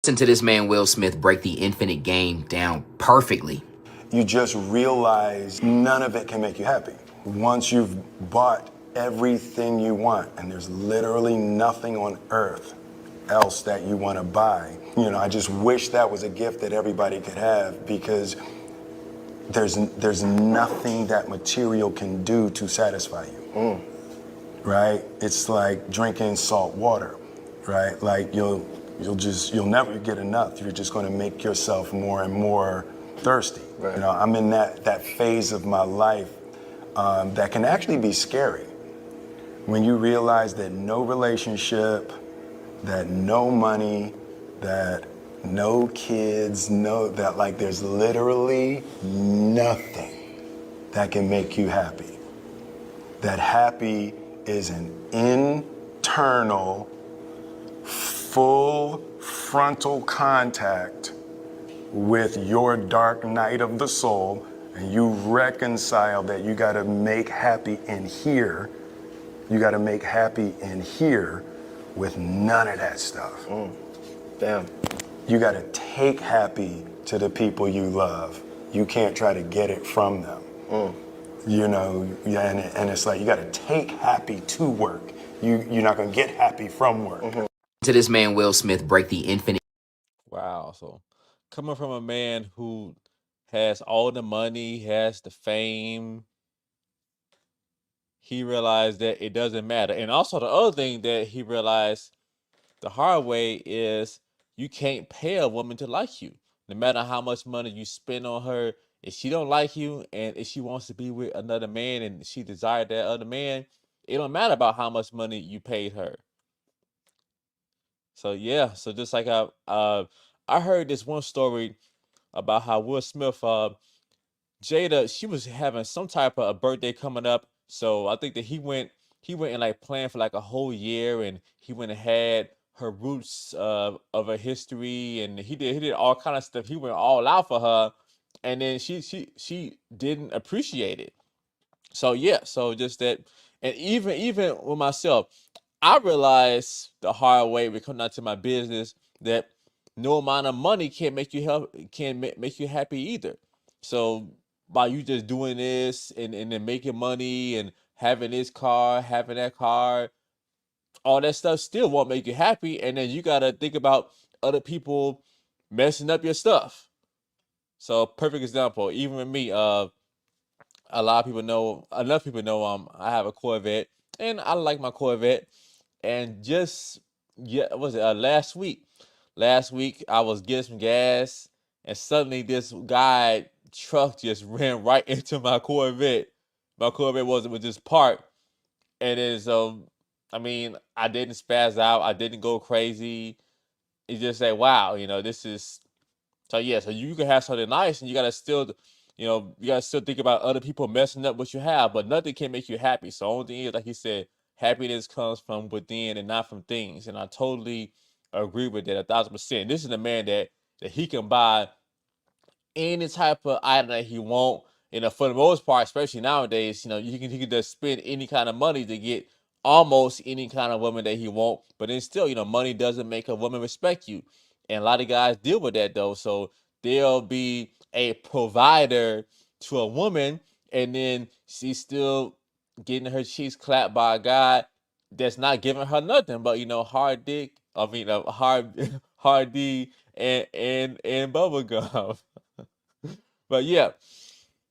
Listen to this man, Will Smith, break the infinite game down perfectly. You just realize none of it can make you happy. Once you've bought everything you want, and there's literally nothing on earth else that you want to buy. I just wish that was a gift that everybody could have, because there's nothing that material can do to satisfy you. Right? It's like drinking salt water, right? Like you'll never get enough. You're just going to make yourself more and more thirsty. Right. I'm in that phase of my life that can actually be scary. When you realize that no relationship, that no money, that no kids, that there's literally nothing that can make you happy. That happy is an internal, full frontal contact with your dark night of the soul, and you reconcile that you got to make happy in here. You got to make happy in here with none of that stuff. Damn. You got to take happy to the people you love. You can't try to get it from them. And it's like you got to take happy to work. You're not going to get happy from work. To this man, Will Smith, break the infinite. Wow. So coming from a man who has all the money, has the fame, he realized that it doesn't matter. And also the other thing that he realized the hard way is you can't pay a woman to like you. No matter how much money you spend on her, if she don't like you and if she wants to be with another man and she desired that other man, it don't matter about how much money you paid her. So yeah, so just like I heard this one story about how Will Smith, Jada, she was having some type of a birthday coming up. So I think that he went and like planned for like a whole year, and he went and had her roots of her history, and he did all kind of stuff. He went all out for her, and then she didn't appreciate it. So yeah, so just that, and even with myself, I realized the hard way when it comes down to my business that no amount of money can make you make you happy either. So by you just doing this and then making money and having this car, having that car, all that stuff still won't make you happy. And then you gotta think about other people messing up your stuff. So perfect example, even with me, a lot of people know, enough people know, I have a Corvette, and I like my Corvette. And just yeah, was it last week? Last week I was getting some gas, and suddenly this guy truck just ran right into my Corvette. My Corvette was just parked, and then so I mean I didn't spaz out, I didn't go crazy. It just say, wow, this is so yeah, so you can have something nice, and you gotta still, you gotta still think about other people messing up what you have, but nothing can make you happy. So only thing is, like he said, happiness comes from within and not from things. And I totally agree with that 1,000%. This is a man that he can buy any type of item that he want. For the most part, especially nowadays, he can just spend any kind of money to get almost any kind of woman that he want. But then still, money doesn't make a woman respect you. And a lot of guys deal with that though. So they'll be a provider to a woman, and then she's still getting her cheeks clapped by a guy that's not giving her nothing but hard dick. I mean, hard hard D and bubble gum. But yeah,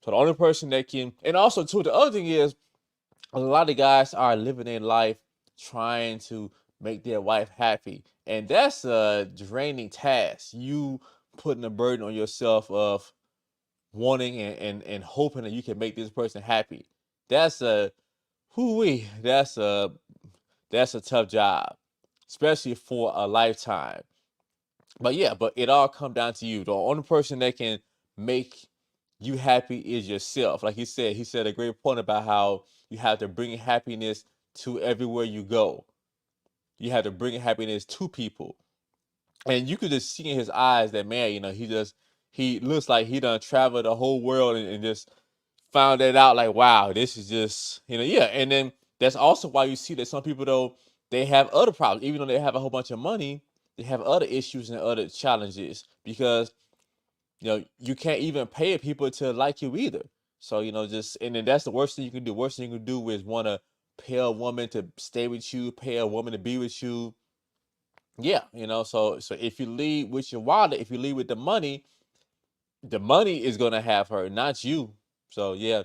so the only person that can, and also too, the other thing is, a lot of guys are living their life trying to make their wife happy, and that's a draining task. You putting a burden on yourself of wanting and hoping that you can make this person happy. That's a hoo-wee. That's a tough job, especially for a lifetime. But yeah, but it all come down to you. The only person that can make you happy is yourself. Like he said a great point about how you have to bring happiness to everywhere you go. You have to bring happiness to people. And you could just see in his eyes that, man, he looks like he done traveled the whole world and just found that out, like, wow, this is just, yeah. And then that's also why you see that some people, though, they have other problems. Even though they have a whole bunch of money, they have other issues and other challenges because you can't even pay people to like you either. So and then that's the worst thing you can do. Worst thing you can do is want to pay a woman to stay with you, pay a woman to be with you. Yeah, so if you leave with your wallet, if you leave with the money is gonna have her, not you. So yeah.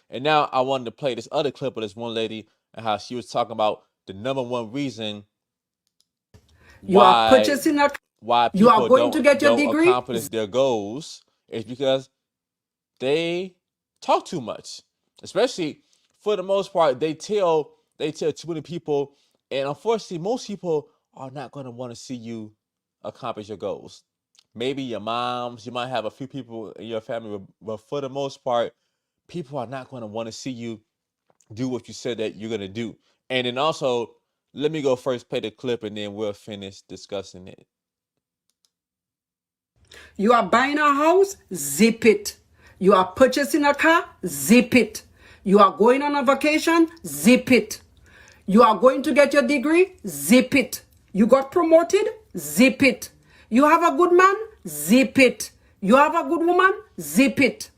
And now I wanted to play this other clip of this one lady and how she was talking about the number one reason You are why purchasing a why you are people going to get your don't degree. accomplish their goals is because they talk too much. Especially for the most part, they tell too many people, and unfortunately, most people are not going to want to see you accomplish your goals. Maybe your moms, you might have a few people in your family, but for the most part, people are not going to want to see you do what you said that you're going to do. And then also, let me go first play the clip and then we'll finish discussing it. You are buying a house, zip it. You are purchasing a car, zip it. You are going on a vacation, zip it. You are going to get your degree, zip it. You got promoted, zip it. You have a good man, zip it. You have a good woman, zip it.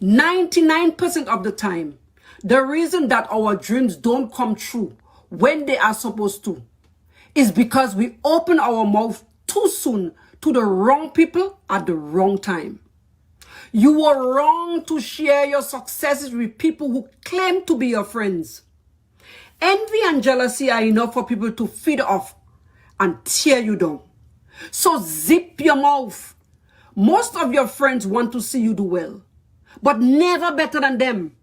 99% of the time, the reason that our dreams don't come true when they are supposed to is because we open our mouth too soon to the wrong people at the wrong time. You were wrong to share your successes with people who claim to be your friends. Envy and jealousy are enough for people to feed off and tear you down. So zip your mouth. Most of your friends want to see you do well, but never better than them.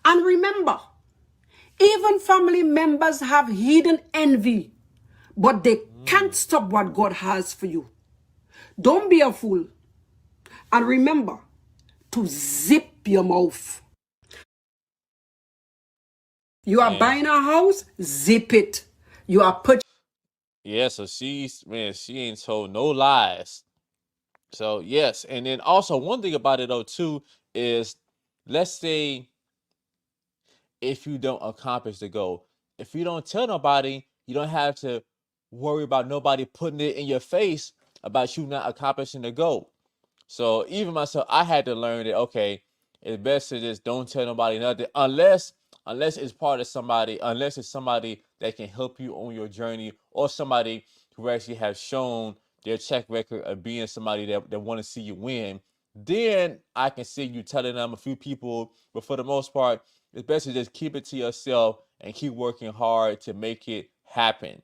And remember, even family members have hidden envy, but they can't stop what God has for you. Don't be a fool. And remember to zip your mouth. You are buying a house, zip it. You are purchasing. Yeah, so she ain't told no lies. So yes, and then also one thing about it though too is, let's say if you don't accomplish the goal, if you don't tell nobody, you don't have to worry about nobody putting it in your face about you not accomplishing the goal. So even myself, I had to learn that okay, it's best to just don't tell nobody nothing unless it's part of somebody, unless it's somebody that can help you on your journey, or somebody who actually has shown their check record of being somebody that want to see you win. Then I can see you telling them a few people, but for the most part, it's best to just keep it to yourself and keep working hard to make it happen.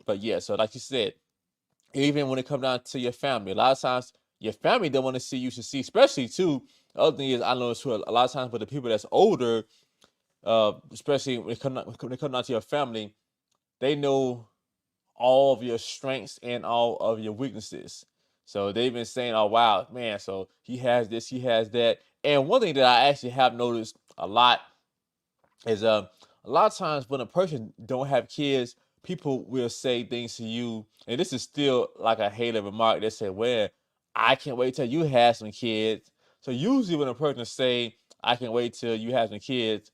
But yeah, so like you said, even when it comes down to your family, a lot of times your family don't want to see you succeed, especially too. The other thing is, I know too, a lot of times with the people that's older, especially when it comes down to your family, they know all of your strengths and all of your weaknesses. So they've been saying, "Oh wow, man! So he has this, he has that." And one thing that I actually have noticed a lot is a lot of times when a person don't have kids, people will say things to you, and this is still like a hater remark. They say, "Well, I can't wait till you have some kids." So usually when a person say, "I can wait till you have some kids,"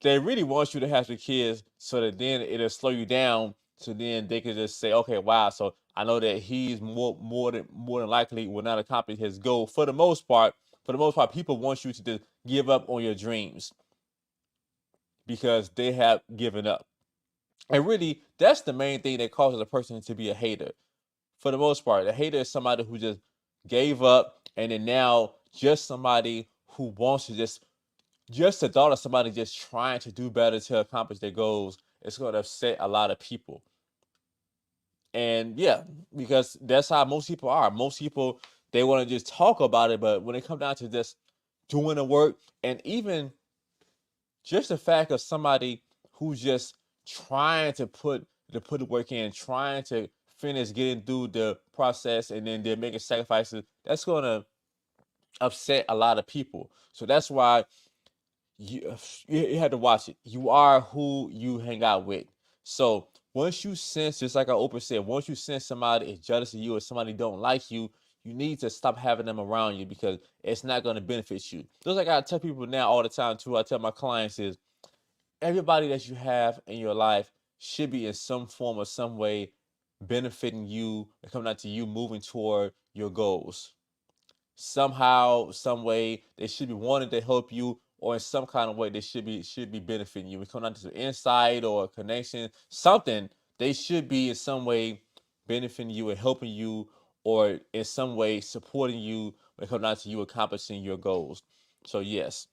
they really want you to have some kids so that then it'll slow you down. So then they can just say, "Okay, wow, so I know that he's more than likely will not accomplish his goal." For the most part, people want you to just give up on your dreams because they have given up. And really, that's the main thing that causes a person to be a hater. For the most part, a hater is somebody who just gave up, and then now just somebody who wants to just the thought of somebody just trying to do better to accomplish their goals, it's going to upset a lot of people. And yeah, because that's how most people are. Most people, they want to just talk about it, but when it comes down to just doing the work, and even just the fact of somebody who's just trying to put the work in, trying to finish getting through the process, and then they're making sacrifices, that's gonna upset a lot of people. So that's why you had to watch it. You are who you hang out with. So once you sense, just like our Oprah said, once you sense somebody is jealous of you or somebody don't like you, you need to stop having them around you because it's not going to benefit you. Just like I tell people now all the time too, I tell my clients is everybody that you have in your life should be in some form or some way benefiting you and coming out to you moving toward your goals. Somehow, some way, they should be wanting to help you, or in some kind of way they should be benefiting you. We come down to some insight or a connection, something. They should be in some way benefiting you and helping you, or in some way supporting you when it comes down to you accomplishing your goals. So yes.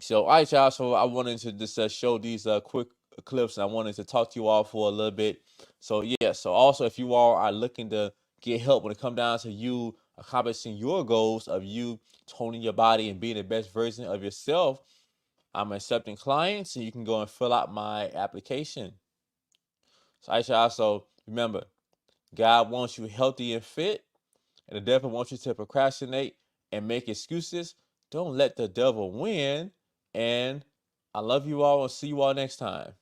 So all right, y'all. So I wanted to just show these quick clips, and I wanted to talk to you all for a little bit. So yeah. So also, if you all are looking to get help when it comes down to you accomplishing your goals of you toning your body and being the best version of yourself, I'm accepting clients, and you can go and fill out my application. So all right, y'all. So remember, God wants you healthy and fit, and the devil wants you to procrastinate and make excuses. Don't let the devil win. And I love you all and see you all next time.